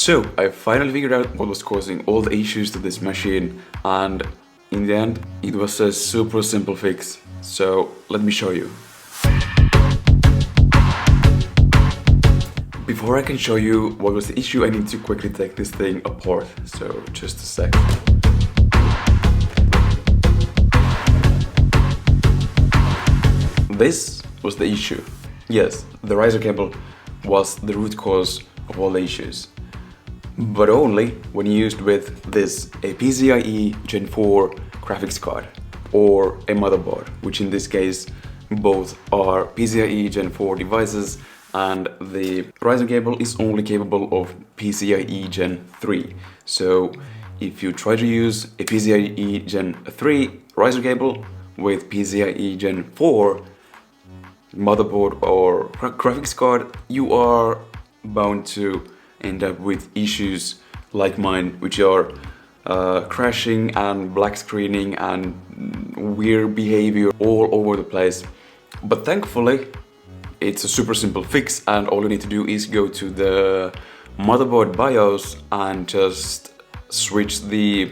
So I finally figured out what was causing all the issues to this machine, and in the end it was a super simple fix. So let me show you. Before I can show you what was the issue, I need to quickly take this thing apart, so just a sec. This was the issue. Yes, the riser cable was the root cause of all the issues. But only when used with this, a PCIe Gen 4 graphics card or a motherboard, which in this case both are PCIe Gen 4 devices, and the riser cable is only capable of PCIe Gen 3. So if you try to use a PCIe Gen 3 riser cable with PCIe Gen 4 motherboard or graphics card, you are bound to end up with issues like mine, which are crashing and black screening and weird behavior all over the place. But thankfully it's a super simple fix, and all you need to do is go to the motherboard BIOS and just switch the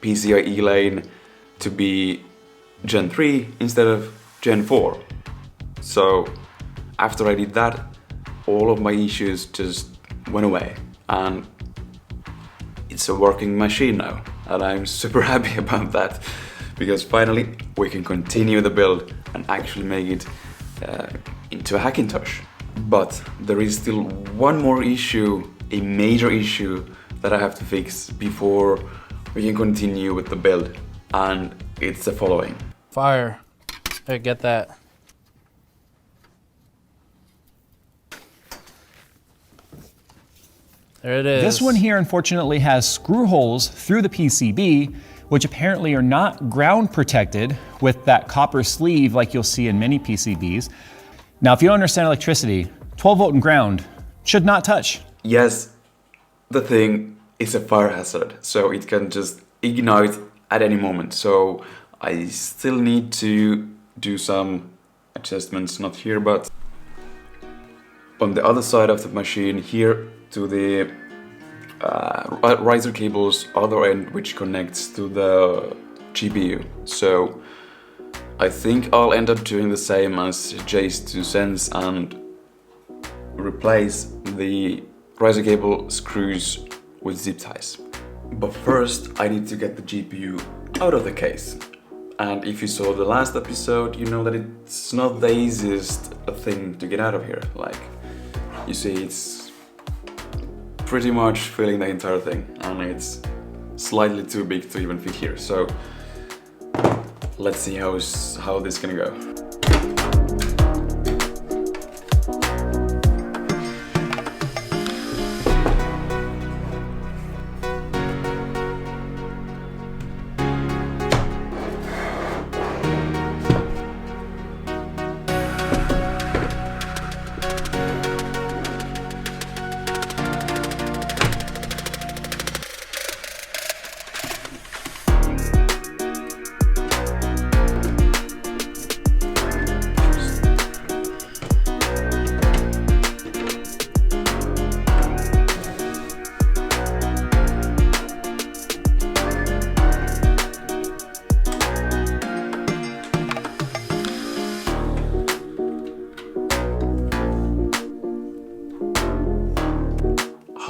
PCIe lane to be Gen 3 instead of Gen 4. So after I did that, all of my issues just went away, and it's a working machine now, and I'm super happy about that, because finally we can continue the build and actually make it into a Hackintosh. But there is still one more issue, a major issue that I have to fix before we can continue with the build, and it's the following. Fire. Hey, get that. There it is. This one here unfortunately has screw holes through the PCB, which apparently are not ground protected with that copper sleeve like you'll see in many PCBs. Now, if you don't understand electricity, 12 volt and ground should not touch. Yes, the thing is a fire hazard, so it can just ignite at any moment. So I still need to do some adjustments, not here, but on the other side of the machine here to the riser cable's other end, which connects to the GPU. So I think I'll end up doing the same as Jay's 2 cents and replace the riser cable screws with zip ties. But first I need to get the GPU out of the case. And if you saw the last episode, you know that it's not the easiest thing to get out of here. Like, you see, it's pretty much filling the entire thing, and it's slightly too big to even fit here. So let's see how this is gonna go.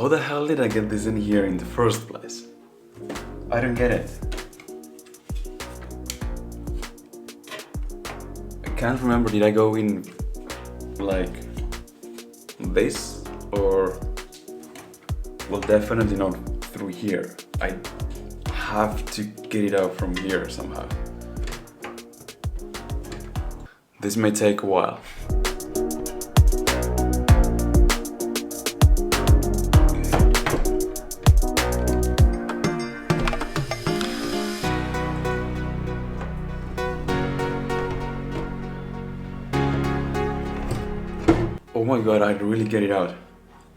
How the hell did I get this in here in the first place? I don't get it. I can't remember, did I go in like this, or, well, definitely not through here. I have to get it out from here somehow. This may take a while. Oh my god, I really get it out.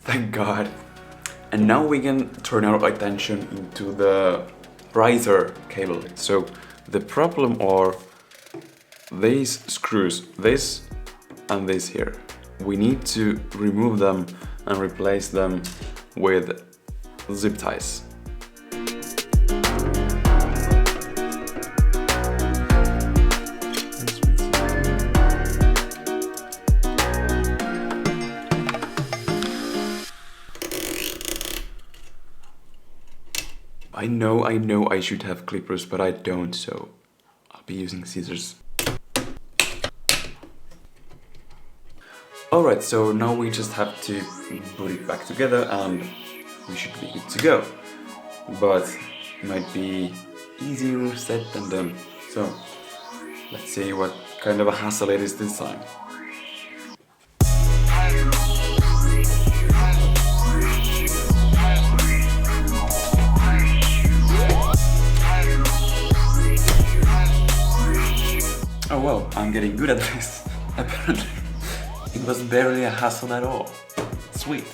Thank god. And now we can turn our attention into the riser cable. So the problem are these screws, this and this here. We need to remove them and replace them with zip ties. I know I should have clippers, but I don't, so I'll be using scissors. Alright, so now we just have to put it back together and we should be good to go. But it might be easier said than done. So let's see what kind of a hassle it is this time. Oh well, I'm getting good at this, apparently. It was barely a hassle at all. Sweet.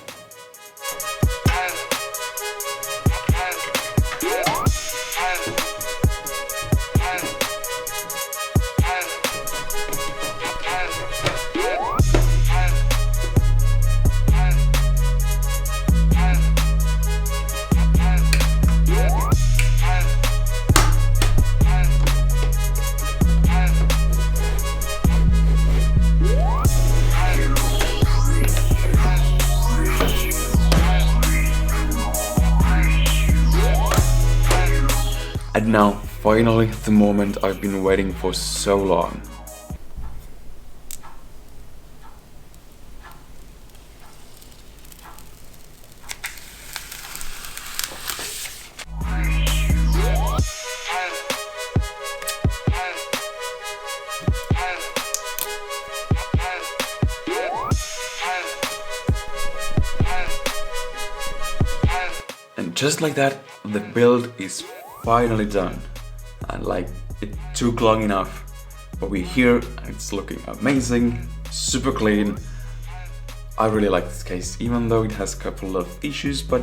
And now, finally, the moment I've been waiting for so long. And just like that, the build is finally done. And like, it took long enough, but we're here and it's looking amazing, super clean. I really like this case, even though it has a couple of issues, but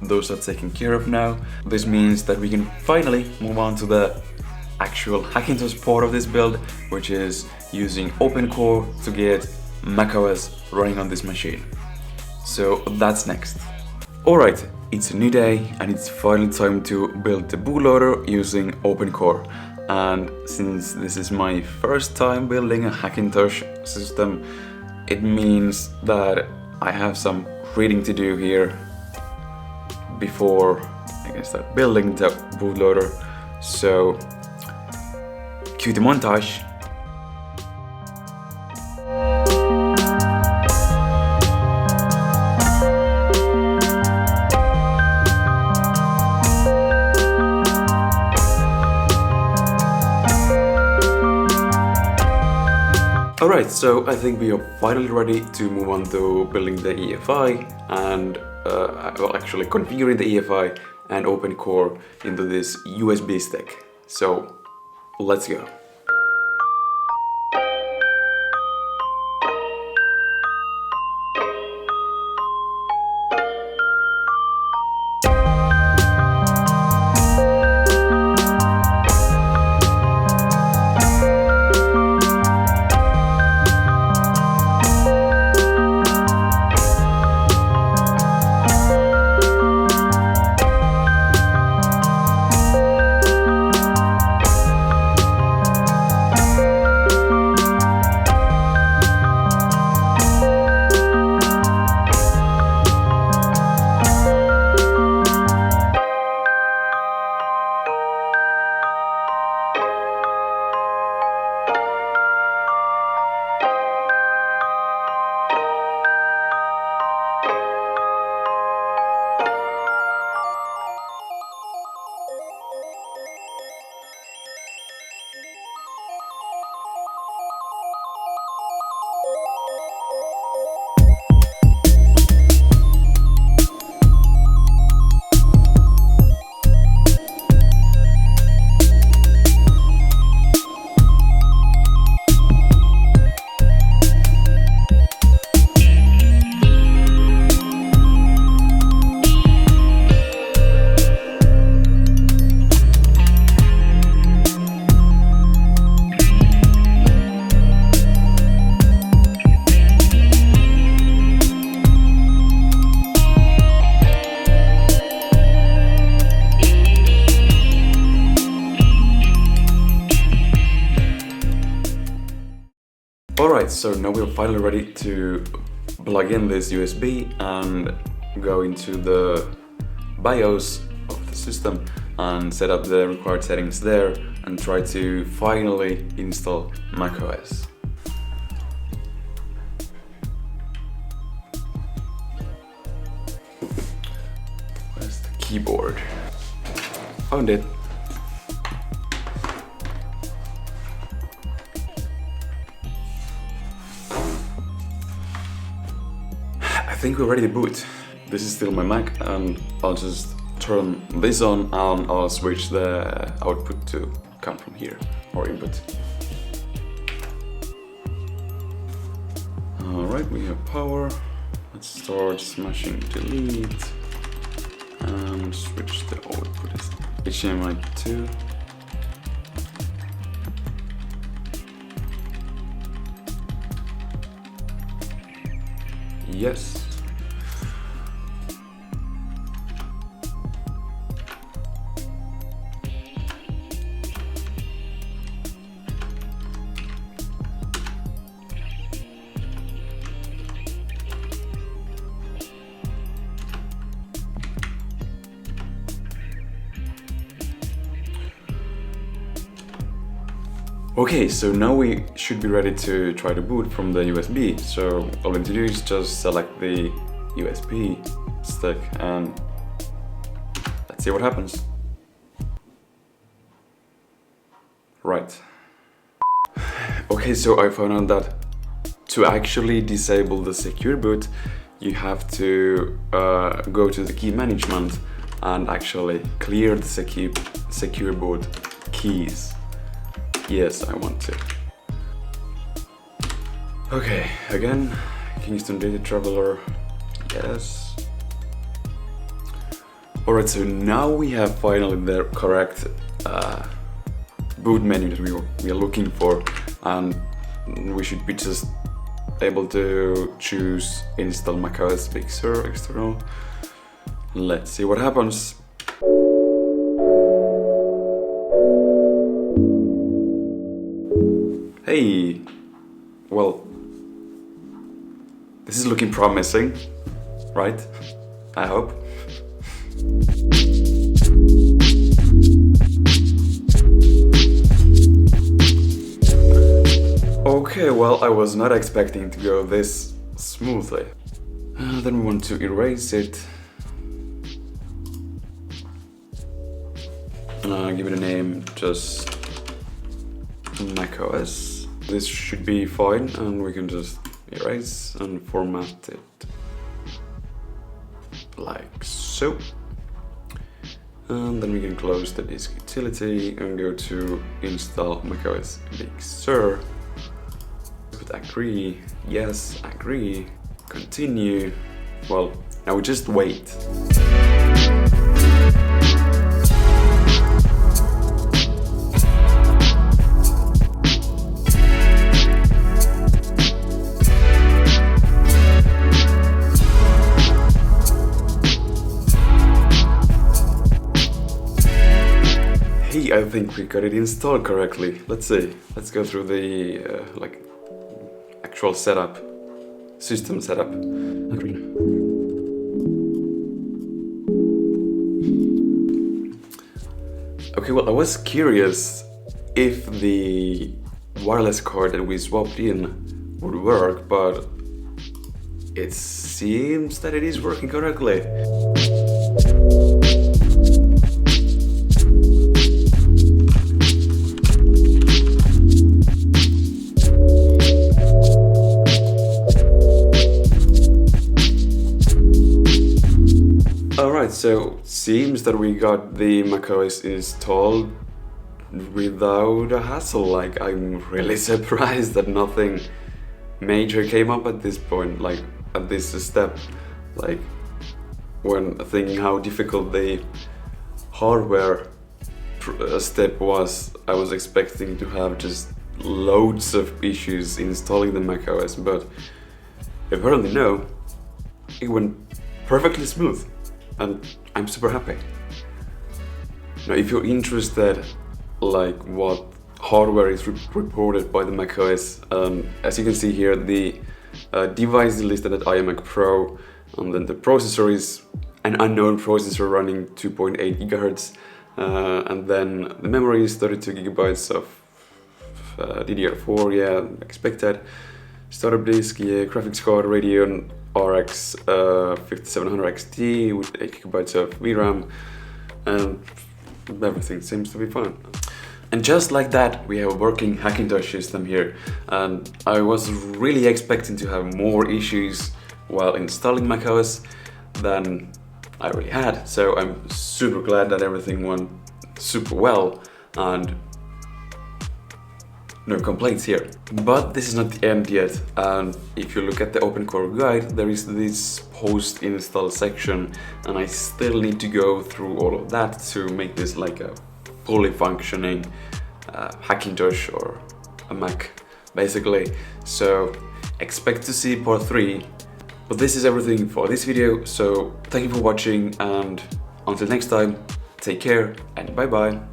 those are taken care of now. This means that we can finally move on to the actual Hackintosh part of this build, which is using OpenCore to get macOS running on this machine. So that's next. Alright, it's a new day and it's finally time to build the bootloader using OpenCore. And since this is my first time building a Hackintosh system, it means that I have some reading to do here before I can start building the bootloader. So, cue the montage. Alright, so I think we are finally ready to move on to building the EFI and well, actually configuring the EFI and OpenCore into this USB stick. So let's go. Alright, so now we're finally ready to plug in this USB and go into the BIOS of the system and set up the required settings there and try to finally install macOS. Where's the keyboard? Found it. I think we're ready to boot. This is still my Mac, and I'll just turn this on and I'll switch the output to come from here, or input. Alright, we have power. Let's start smashing delete and switch the output to HDMI 2. Yes. Okay, so now we should be ready to try to boot from the USB. So all we need to do is just select the USB stick and let's see what happens. Right. Okay, so I found out that to actually disable the secure boot, you have to go to the key management and actually clear the secure boot keys. Yes, I want to. Okay, again, Kingston Data Traveler, yes. Alright, so now we have finally the correct boot menu that we are looking for, and we should be just able to choose install macOS Big Sur external. Let's see what happens. Hey, well, this is looking promising, right? I hope. Okay, well, I was not expecting to go this smoothly. Then we want to erase it. Give it a name, just macOS. This should be fine, and we can just erase and format it like so. And then we can close the disk utility and go to install macOS Big Sur. Put agree, yes, agree, continue. Well, now we just wait. Hey, I think we got it installed correctly. Let's see. Let's go through the actual setup, system setup. Agree. Okay, well, I was curious if the wireless card that we swapped in would work, but it seems that it is working correctly. Alright, so seems that we got the macOS installed without a hassle. Like, I'm really surprised that nothing major came up at this point, like at this step. Like, when thinking how difficult the hardware step was, I was expecting to have just loads of issues installing the macOS, but apparently no, it went perfectly smooth. And I'm super happy. Now, if you're interested, like what hardware is reported by the macOS. As you can see here, the device is listed at iMac Pro, and then the processor is an unknown processor running 2.8 GHz, and then the memory is 32 gigabytes of DDR4, yeah, expected. Startup disk, yeah, graphics card Radeon RX 5700 XT with 8 gigabytes of VRAM, and everything seems to be fine. And just like that, we have a working Hackintosh system here, and I was really expecting to have more issues while installing macOS than I really had, so I'm super glad that everything went super well and no complaints here. But this is not the end yet, and if you look at the OpenCore guide, there is this post-install section, and I still need to go through all of that to make this like a fully functioning Hackintosh or a Mac, basically. So expect to see part 3. But this is everything for this video, so thank you for watching, and until next time, take care and bye bye.